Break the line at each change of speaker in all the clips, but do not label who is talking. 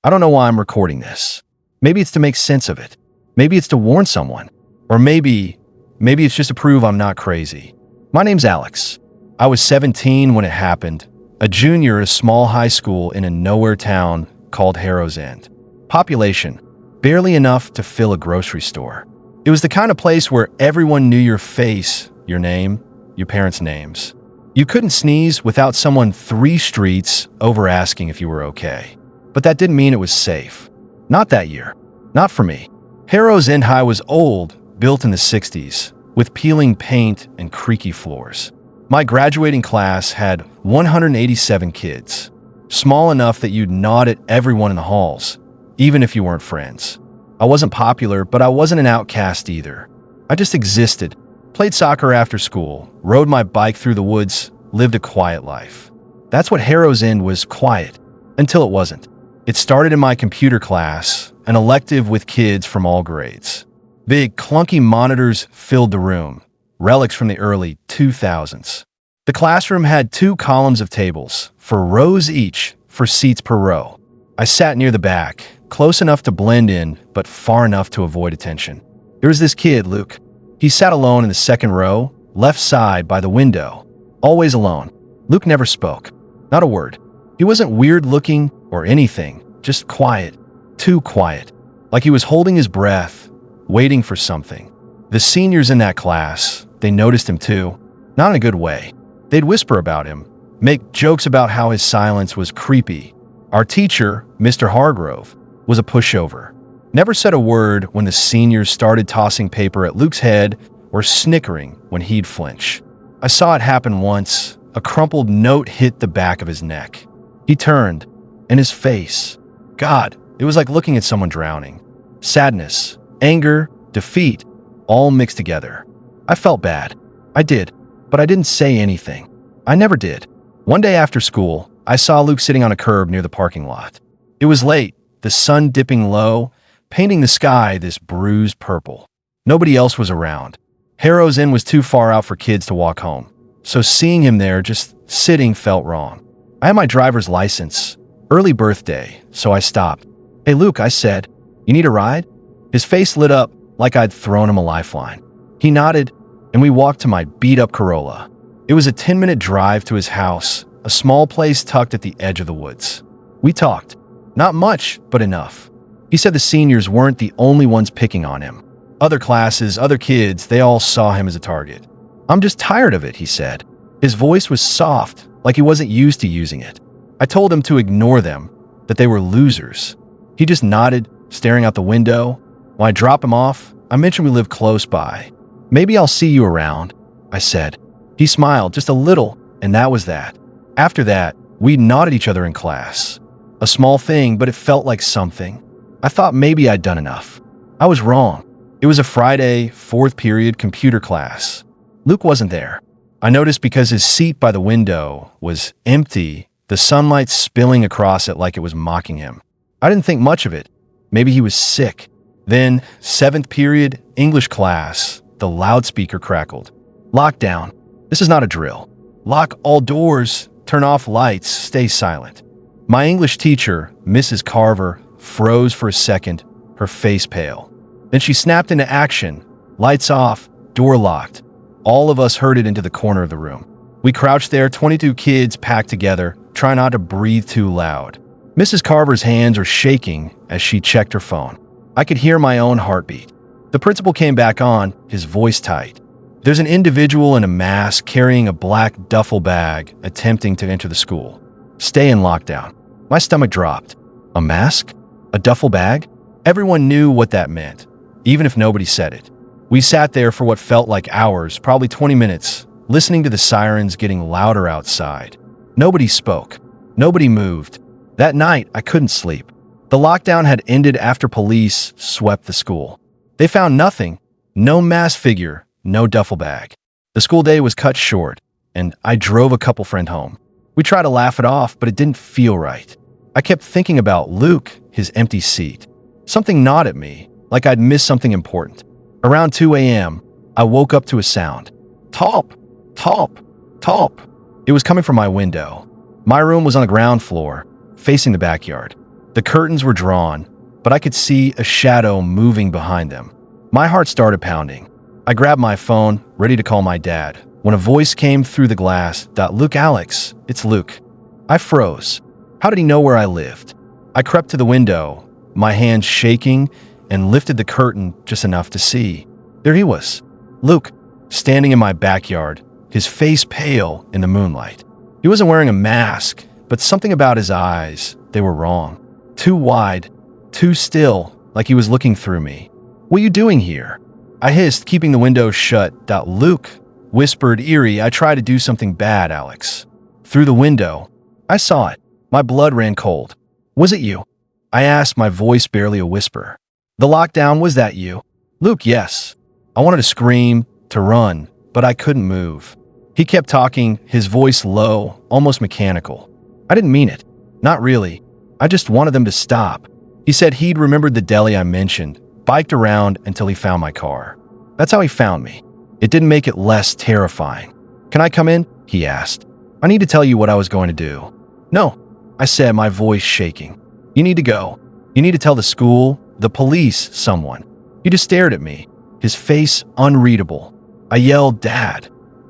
I don't know why I'm recording this. Maybe it's to make sense of it. Maybe it's to warn someone. Or maybe it's just to prove I'm not crazy. My name's Alex. I was 17 when it happened, a junior at a small high school in a nowhere town called Harrow's End. Population, barely enough to fill a grocery store. It was the kind of place where everyone knew your face, your name, your parents' names. You couldn't sneeze without someone 3 streets over asking if you were okay. But that didn't mean it was safe. Not that year. Not for me. Harrow's End High was old, built in the 60s, with peeling paint and creaky floors. My graduating class had 187 kids, small enough that you'd nod at everyone in the halls, even if you weren't friends. I wasn't popular, but I wasn't an outcast either. I just existed, played soccer after school, rode my bike through the woods, lived a quiet life. That's what Harrow's End was, quiet, until it wasn't. It started in my computer class, an elective with kids from all grades. Big, clunky monitors filled the room, relics from the early 2000s. The classroom had 2 columns of tables, 4 rows each, for seats per row. I sat near the back, close enough to blend in, but far enough to avoid attention. There was this kid, Luke. He sat alone in the second row, left side by the window. Always alone. Luke never spoke. Not a word. He wasn't weird-looking or anything, just quiet. Too quiet. Like he was holding his breath, waiting for something. The seniors in that class, they noticed him too. Not in a good way. They'd whisper about him, make jokes about how his silence was creepy. Our teacher, Mr. Hargrove, was a pushover. Never said a word when the seniors started tossing paper at Luke's head or snickering when he'd flinch. I saw it happen once. A crumpled note hit the back of his neck. He turned, and his face. God, it was like looking at someone drowning. Sadness, anger, defeat, all mixed together. I felt bad. I did, but I didn't say anything. I never did. One day after school, I saw Luke sitting on a curb near the parking lot. It was late, the sun dipping low, painting the sky this bruised purple. Nobody else was around. Harrow's End was too far out for kids to walk home, so seeing him there just sitting felt wrong. I had my driver's license, early birthday, so I stopped. Hey Luke, I said, you need a ride? His face lit up like I'd thrown him a lifeline. He nodded, and we walked to my beat-up Corolla. It was a 10-minute drive to his house, a small place tucked at the edge of the woods. We talked. Not much, but enough. He said the seniors weren't the only ones picking on him. Other classes, other kids, they all saw him as a target. I'm just tired of it, he said. His voice was soft, like he wasn't used to using it. I told him to ignore them, that they were losers. He just nodded, staring out the window. When I dropped him off, I mentioned we lived close by. Maybe I'll see you around, I said. He smiled just a little, and that was that. After that, we nodded each other in class. A small thing, but it felt like something. I thought maybe I'd done enough. I was wrong. It was a Friday, 4th period computer class. Luke wasn't there. I noticed because his seat by the window was empty, the sunlight spilling across it like it was mocking him. I didn't think much of it. Maybe he was sick. Then, 7th period, English class, the loudspeaker crackled. Lockdown. This is not a drill. Lock all doors, turn off lights, stay silent. My English teacher, Mrs. Carver, froze for a second, her face pale. Then she snapped into action. Lights off, door locked. All of us herded into the corner of the room. We crouched there, 22 kids packed together, trying not to breathe too loud. Mrs. Carver's hands were shaking as she checked her phone. I could hear my own heartbeat. The principal came back on, his voice tight. There's an individual in a mask carrying a black duffel bag attempting to enter the school. Stay in lockdown. My stomach dropped. A mask? A duffel bag? Everyone knew what that meant, even if nobody said it. We sat there for what felt like hours, probably 20 minutes, listening to the sirens getting louder outside. Nobody spoke. Nobody moved. That night, I couldn't sleep. The lockdown had ended after police swept the school. They found nothing. No masked figure, no duffel bag. The school day was cut short, and I drove a couple friend home. We tried to laugh it off, but it didn't feel right. I kept thinking about Luke, his empty seat. Something gnawed at me, like I'd missed something important. Around 2 a.m., I woke up to a sound. Talp, talp, talp. It was coming from my window. My room was on the ground floor, facing the backyard. The curtains were drawn, but I could see a shadow moving behind them. My heart started pounding. I grabbed my phone, ready to call my dad, when a voice came through the glass. "Luke, Alex, it's Luke." I froze. How did he know where I lived? I crept to the window, my hands shaking, and lifted the curtain just enough to see. There he was, Luke, standing in my backyard, his face pale in the moonlight. He wasn't wearing a mask, but something about his eyes, they were wrong. Too wide, too still, like he was looking through me. "What are you doing here?" I hissed, keeping the window shut. "Luke," whispered Eerie, "I tried to do something bad, Alex." Through the window, I saw it. My blood ran cold. "Was it you?" I asked, my voice barely a whisper. "The lockdown, was that you?" "Luke, yes." I wanted to scream, to run, but I couldn't move. He kept talking, his voice low, almost mechanical. I didn't mean it. Not really. I just wanted them to stop. He said he'd remembered the deli I mentioned, biked around until he found my car. That's how he found me. It didn't make it less terrifying. "Can I come in?" he asked. "I need to tell you what I was going to do." "No," I said, my voice shaking. "You need to go. You need to tell the school, the police, someone." He just stared at me, his face unreadable. I yelled, "Dad,"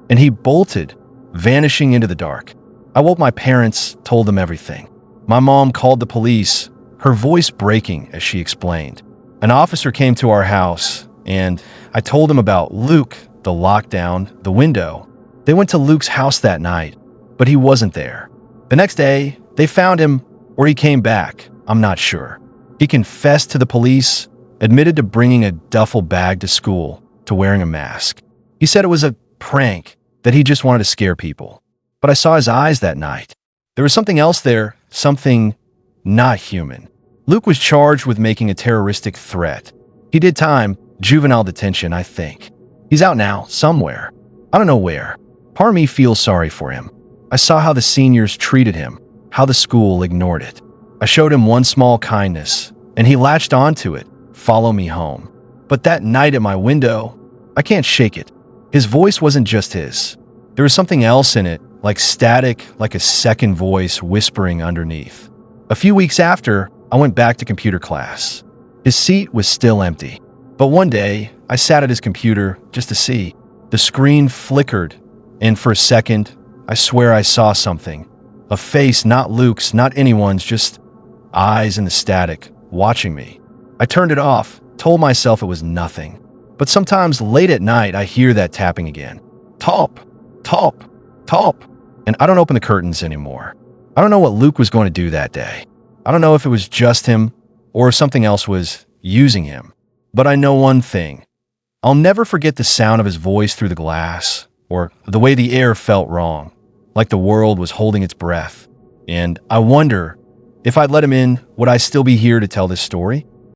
and he bolted, vanishing into the dark. I woke my parents, told them everything. My mom called the police, her voice breaking as she explained. An officer came to our house, and I told him about Luke, the lockdown, the window. They went to Luke's house that night, but he wasn't there. The next day, they found him, or he came back, I'm not sure. He confessed to the police, admitted to bringing a duffel bag to school, to wearing a mask. He said it was a prank, that he just wanted to scare people. But I saw his eyes that night. There was something else there, something not human. Luke was charged with making a terroristic threat. He did time, juvenile detention, I think. He's out now, somewhere. I don't know where. Part of me feels sorry for him. I saw how the seniors treated him, how the school ignored it. I showed him one small kindness, and he latched onto it, follow me home. But that night at my window, I can't shake it. His voice wasn't just his. There was something else in it, like static, like a second voice whispering underneath. A few weeks after, I went back to computer class. His seat was still empty. But one day, I sat at his computer just to see. The screen flickered, and for a second, I swear I saw something. A face, not Luke's, not anyone's, just eyes in the static, watching me. I turned it off, told myself it was nothing. But sometimes late at night, I hear that tapping again. Top, top, top. And I don't open the curtains anymore. I don't know what Luke was going to do that day. I don't know if it was just him or if something else was using him. But I know one thing. I'll never forget the sound of his voice through the glass, or the way the air felt wrong, like the world was holding its breath. And I wonder, if I'd let him in, would I still be here to tell this story?